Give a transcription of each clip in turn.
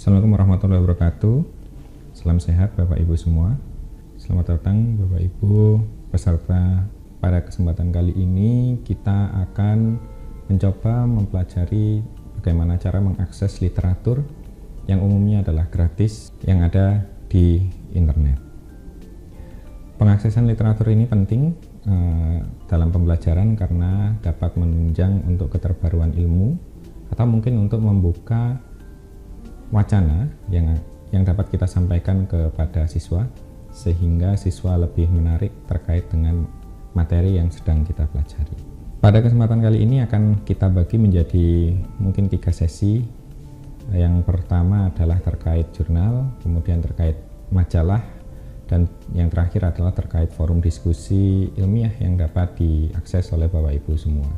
Assalamualaikum warahmatullahi wabarakatuh. Salam sehat Bapak Ibu semua. Selamat datang Bapak Ibu peserta. Pada kesempatan kali ini kita akan mencoba mempelajari bagaimana cara mengakses literatur yang umumnya adalah gratis yang ada di internet. Pengaksesan literatur ini penting dalam pembelajaran karena dapat menunjang untuk keterbaruan ilmu atau mungkin untuk membuka wacana yang dapat kita sampaikan kepada siswa sehingga siswa lebih menarik terkait dengan materi yang sedang kita pelajari. Pada kesempatan kali ini akan kita bagi menjadi mungkin 3 sesi. Yang pertama adalah terkait jurnal, kemudian terkait majalah, dan yang terakhir adalah terkait forum diskusi ilmiah yang dapat diakses oleh Bapak Ibu semua.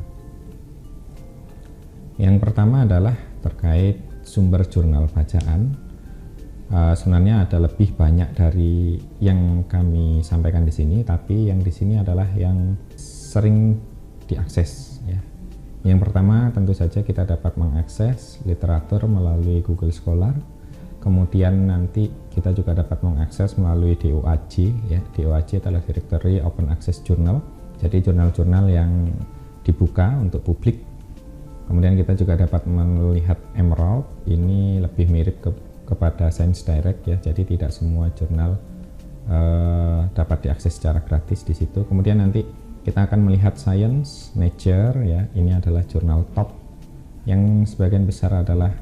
Yang pertama adalah terkait sumber jurnal bacaan. Sebenarnya ada lebih banyak dari yang kami sampaikan di sini, tapi yang di sini adalah yang sering diakses ya. Yang pertama tentu saja kita dapat mengakses literatur melalui Google Scholar. Kemudian nanti kita juga dapat mengakses melalui DOAJ ya. DOAJ adalah Directory Open Access Journal. Jadi jurnal-jurnal yang dibuka untuk publik. Kemudian kita juga dapat melihat Emerald. Ini lebih mirip kepada Science Direct ya. Jadi tidak semua jurnal dapat diakses secara gratis di situ. Kemudian nanti kita akan melihat Science, Nature ya. Ini adalah jurnal top yang sebagian besar adalah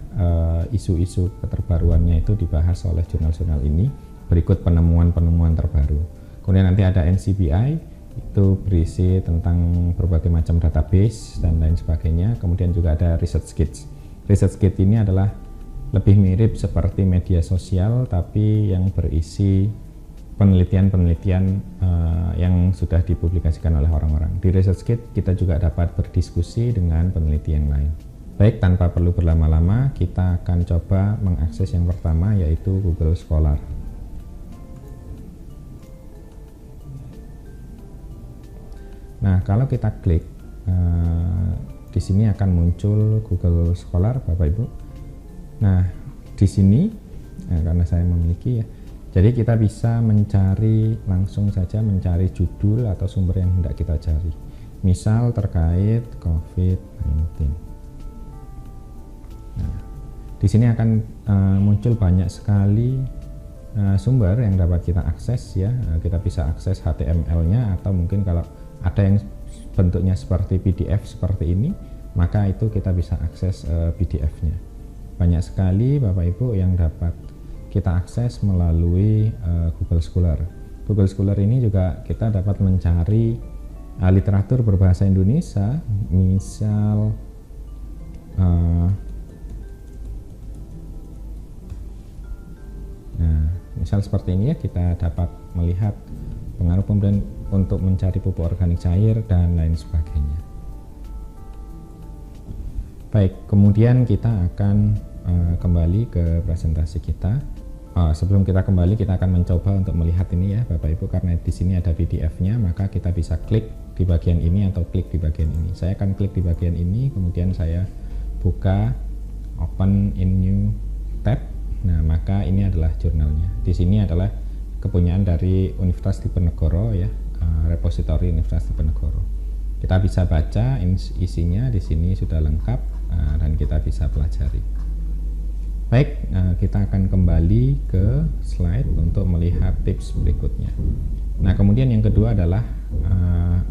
isu-isu keterbaruannya itu dibahas oleh jurnal-jurnal ini. Berikut penemuan-penemuan terbaru. Kemudian nanti ada NCBI, itu berisi tentang berbagai macam database dan lain sebagainya. Kemudian juga ada ResearchGate. ResearchGate ini adalah lebih mirip seperti media sosial tapi yang berisi penelitian-penelitian yang sudah dipublikasikan oleh orang-orang. Di ResearchGate kita juga dapat berdiskusi dengan peneliti yang lain. Baik, tanpa perlu berlama-lama, kita akan coba mengakses yang pertama yaitu Google Scholar. Nah, kalau kita klik, di sini akan muncul Google Scholar, Bapak Ibu. Nah, di sini, karena saya memiliki ya, jadi kita bisa mencari langsung saja mencari judul atau sumber yang hendak kita cari. Misal terkait COVID-19. Nah, di sini akan muncul banyak sekali sumber yang dapat kita akses ya. Kita bisa akses HTML-nya atau mungkin kalau ada yang bentuknya seperti PDF seperti ini, maka itu kita bisa akses PDF-nya. Banyak sekali Bapak Ibu yang dapat kita akses melalui Google Scholar. Google Scholar ini juga kita dapat mencari literatur berbahasa Indonesia, misal misal seperti ini ya, kita dapat melihat pengaruh pemberian untuk mencari pupuk organik cair dan lain sebagainya. Baik, kemudian kita akan kembali ke presentasi kita. Sebelum kita kembali, kita akan mencoba untuk melihat ini ya Bapak Ibu, karena di sini ada PDF-nya, maka kita bisa klik di bagian ini atau klik di bagian ini. Saya akan klik di bagian ini, kemudian saya buka Open in New tab. Nah, maka ini adalah jurnalnya. Di sini adalah kepunyaan dari Universitas Diponegoro ya, repositori Universitas Diponegoro. Kita bisa baca isinya, di sini sudah lengkap dan kita bisa pelajari. Baik, kita akan kembali ke slide untuk melihat tips berikutnya. Nah, kemudian yang kedua adalah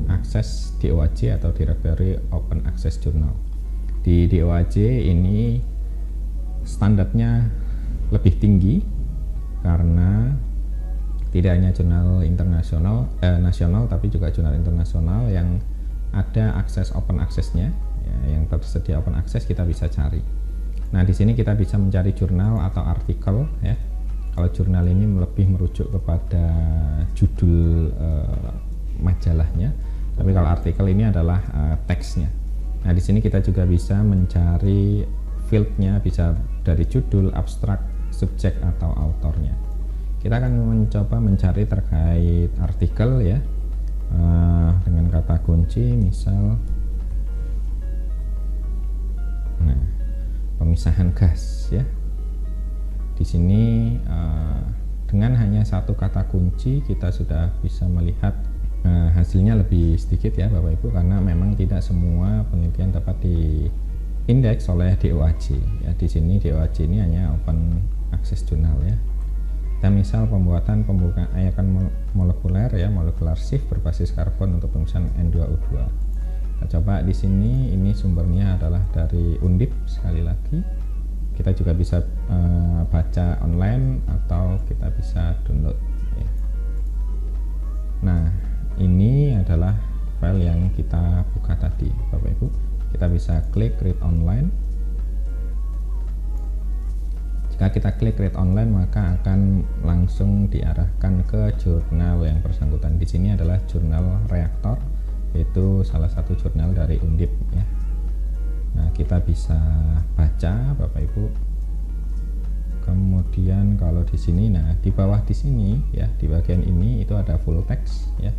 akses DOAJ atau Directory Open Access Journal. Di DOAJ ini standarnya lebih tinggi karena tidak hanya jurnal internasional nasional tapi juga jurnal internasional yang ada akses open access-nya ya, yang tersedia open access kita bisa cari. Nah, di sini kita bisa mencari jurnal atau artikel ya. Kalau jurnal ini lebih merujuk kepada judul majalahnya, tapi kalau artikel ini adalah teksnya. Nah, di sini kita juga bisa mencari field-nya, bisa dari judul, abstrak, subjek atau autornya. Kita akan mencoba mencari terkait artikel ya, dengan kata kunci misal pemisahan gas ya. Di sini dengan hanya satu kata kunci kita sudah bisa melihat hasilnya lebih sedikit ya Bapak Ibu, karena memang tidak semua penelitian dapat diindeks oleh DOAJ ya. Di sini DOAJ ini hanya open access jurnal ya. Dan misal pembuatan pembukaan ayakan molekuler ya, molecular shift berbasis karbon untuk pemeriksaan N2O2. Kita coba di sini, ini sumbernya adalah dari Undip sekali lagi. Kita juga bisa baca online atau kita bisa download ya. Nah, ini adalah file yang kita buka tadi Bapak Ibu. Kita bisa klik read online. Jika kita klik read online, maka akan langsung diarahkan ke jurnal yang bersangkutan. Di sini adalah jurnal reaktor, yaitu salah satu jurnal dari Undip ya. Nah, kita bisa baca Bapak Ibu. Kemudian kalau di sini, nah di bawah di sini ya, di bagian ini itu ada full text ya.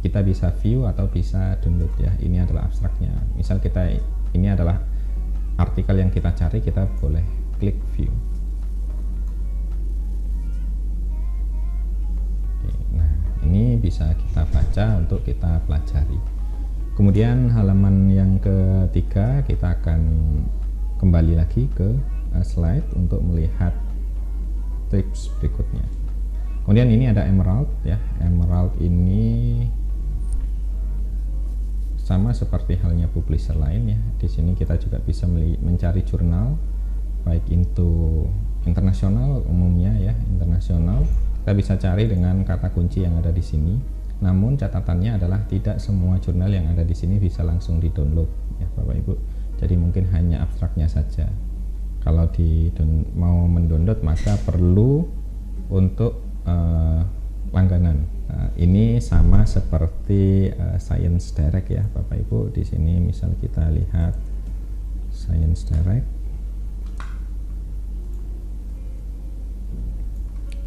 Kita bisa view atau bisa download ya. Ini adalah abstraknya. Misal kita, ini adalah artikel yang kita cari, kita boleh klik view. Oke, nah ini bisa kita baca untuk kita pelajari. Kemudian halaman yang ketiga, kita akan kembali lagi ke slide untuk melihat tips berikutnya. Kemudian ini ada Emerald ya. Emerald ini sama seperti halnya publisher lain ya. Di sini kita juga bisa mencari jurnal baik itu internasional umumnya ya, internasional. Kita bisa cari dengan kata kunci yang ada di sini. Namun catatannya adalah tidak semua jurnal yang ada di sini bisa langsung di-download ya Bapak Ibu. Jadi mungkin hanya abstraknya saja. Kalau mau mendownload maka perlu untuk langganan. Ini sama seperti Science Direct ya Bapak Ibu. Di sini misal kita lihat Science Direct.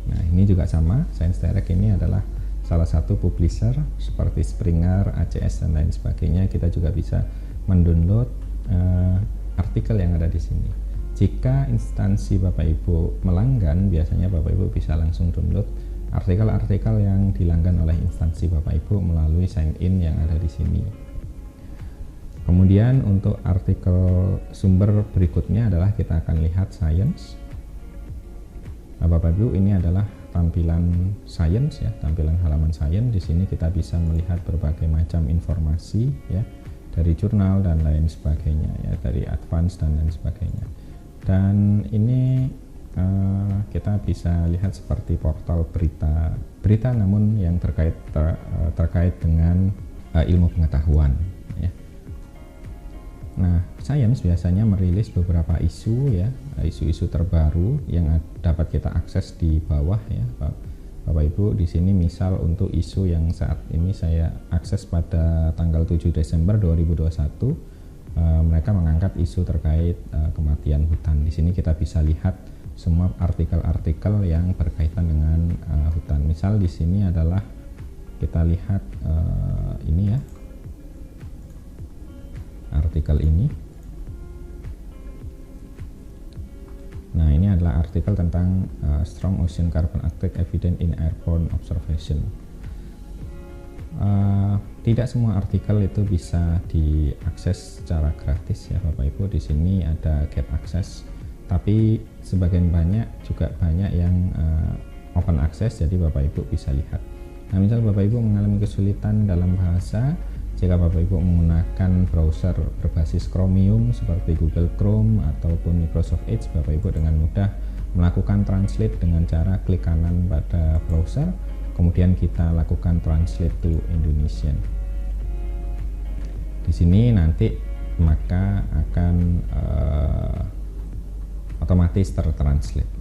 Nah, ini juga sama. Science Direct ini adalah salah satu publisher seperti Springer, ACS dan lain sebagainya. Kita juga bisa mendownload artikel yang ada di sini. Jika instansi Bapak Ibu melanggan, biasanya Bapak Ibu bisa langsung download artikel-artikel yang dilanggan oleh instansi Bapak Ibu melalui sign in yang ada di sini. Kemudian untuk artikel sumber berikutnya adalah kita akan lihat science. Nah, Bapak Ibu, ini adalah tampilan science ya, tampilan halaman science. Di sini kita bisa melihat berbagai macam informasi ya, dari jurnal dan lain sebagainya ya, dari advance dan lain sebagainya. Dan ini kita bisa lihat seperti portal berita namun yang terkait dengan ilmu pengetahuan ya. Nah, Science biasanya merilis beberapa isu ya, isu-isu terbaru yang dapat kita akses di bawah ya Bapak Ibu. Di sini misal untuk isu yang saat ini saya akses pada tanggal 7 Desember 2021, mereka mengangkat isu terkait kematian hutan. Di sini kita bisa lihat semua artikel-artikel yang berkaitan dengan hutan. Misal di sini adalah kita lihat ini ya, artikel ini. Nah, ini adalah artikel tentang strong ocean carbon uptake evident in airborne observation. Tidak semua artikel itu bisa diakses secara gratis ya Bapak Ibu. Di sini ada get access, tapi sebagian juga banyak yang open access, jadi Bapak Ibu bisa lihat. Nah, misal Bapak Ibu mengalami kesulitan dalam bahasa, jika Bapak Ibu menggunakan browser berbasis Chromium seperti Google Chrome ataupun Microsoft Edge, Bapak Ibu dengan mudah melakukan translate dengan cara klik kanan pada browser, kemudian kita lakukan translate to Indonesian. Di sini nanti maka akan otomatis tertranslate.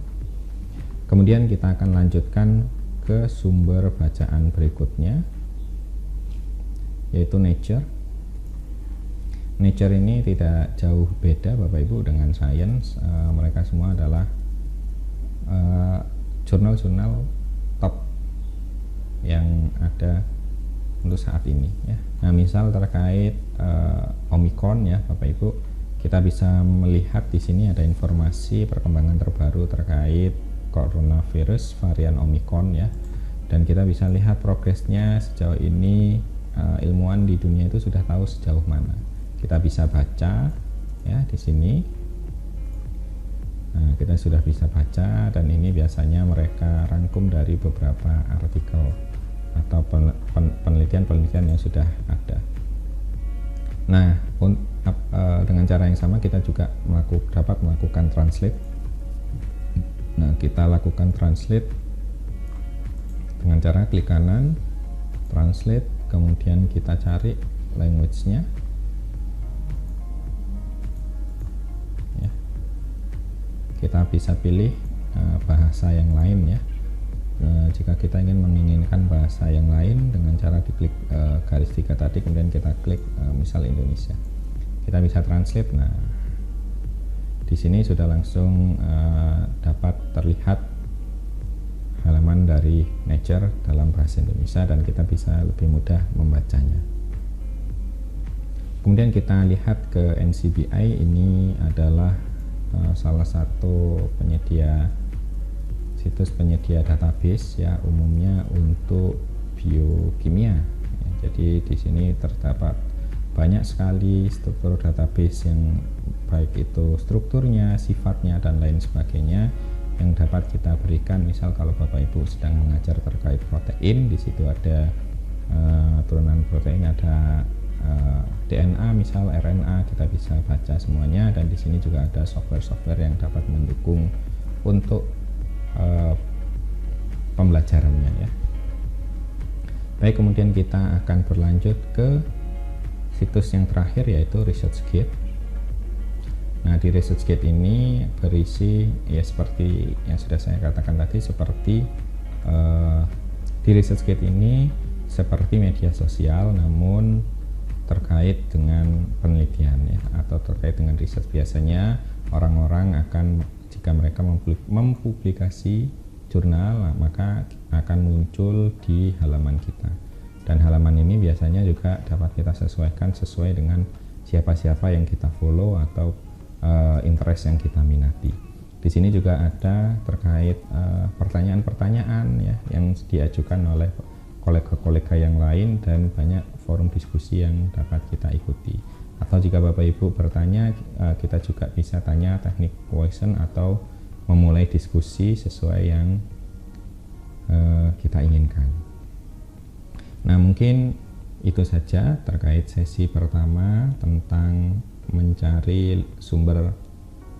Kemudian kita akan lanjutkan ke sumber bacaan berikutnya, yaitu Nature. Nature ini tidak jauh beda Bapak Ibu dengan Science. Mereka semua adalah jurnal-jurnal top yang ada untuk saat ini ya. Nah, misal terkait Omicron ya Bapak Ibu, Kita bisa melihat di sini ada informasi perkembangan terbaru terkait coronavirus varian Omicron ya. Dan kita bisa lihat progresnya sejauh ini, ilmuwan di dunia itu sudah tahu sejauh mana. Kita bisa baca ya di sini. Nah, kita sudah bisa baca, dan ini biasanya mereka rangkum dari beberapa artikel atau penelitian-penelitian yang sudah ada. Nah, dengan cara yang sama kita juga dapat melakukan translate. Nah, kita lakukan translate dengan cara klik kanan, translate, kemudian kita cari language-nya. Ya. Kita bisa pilih bahasa yang lain ya. Jika kita menginginkan bahasa yang lain, dengan cara diklik garis 3 tadi, kemudian kita klik misal Indonesia, kita bisa translate. Nah, di sini sudah langsung dapat terlihat halaman dari Nature dalam bahasa Indonesia, dan kita bisa lebih mudah membacanya. Kemudian kita lihat ke NCBI. Ini adalah salah satu situs penyedia database ya, umumnya untuk biokimia ya. Jadi di sini terdapat banyak sekali struktur database yang baik itu strukturnya, sifatnya, dan lain sebagainya yang dapat kita berikan. Misal kalau Bapak Ibu sedang mengajar terkait protein, di situ ada turunan protein, ada DNA, misal RNA, kita bisa baca semuanya. Dan di sini juga ada software-software yang dapat mendukung untuk pembelajarannya ya. Baik, kemudian kita akan berlanjut ke situs yang terakhir, yaitu ResearchGate. Nah, di ResearchGate ini berisi ya seperti yang sudah saya katakan tadi, seperti di ResearchGate ini seperti media sosial, namun terkait dengan penelitian ya, atau terkait dengan riset. Biasanya orang-orang akan, jika mereka mempublikasi jurnal, maka akan muncul di halaman kita. Dan halaman ini biasanya juga dapat kita sesuaikan sesuai dengan siapa-siapa yang kita follow atau interest yang kita minati. Di sini juga ada terkait pertanyaan-pertanyaan ya, yang diajukan oleh kolega-kolega yang lain, dan banyak forum diskusi yang dapat kita ikuti. Atau jika Bapak Ibu bertanya, kita juga bisa tanya teknik question atau memulai diskusi sesuai yang kita inginkan. Nah, mungkin itu saja terkait sesi pertama tentang mencari sumber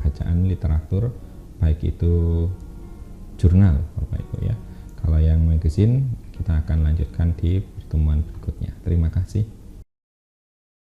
bacaan literatur, baik itu jurnal Bapak Ibu ya. Kalau yang magazine kita akan lanjutkan di pertemuan berikutnya. Terima kasih.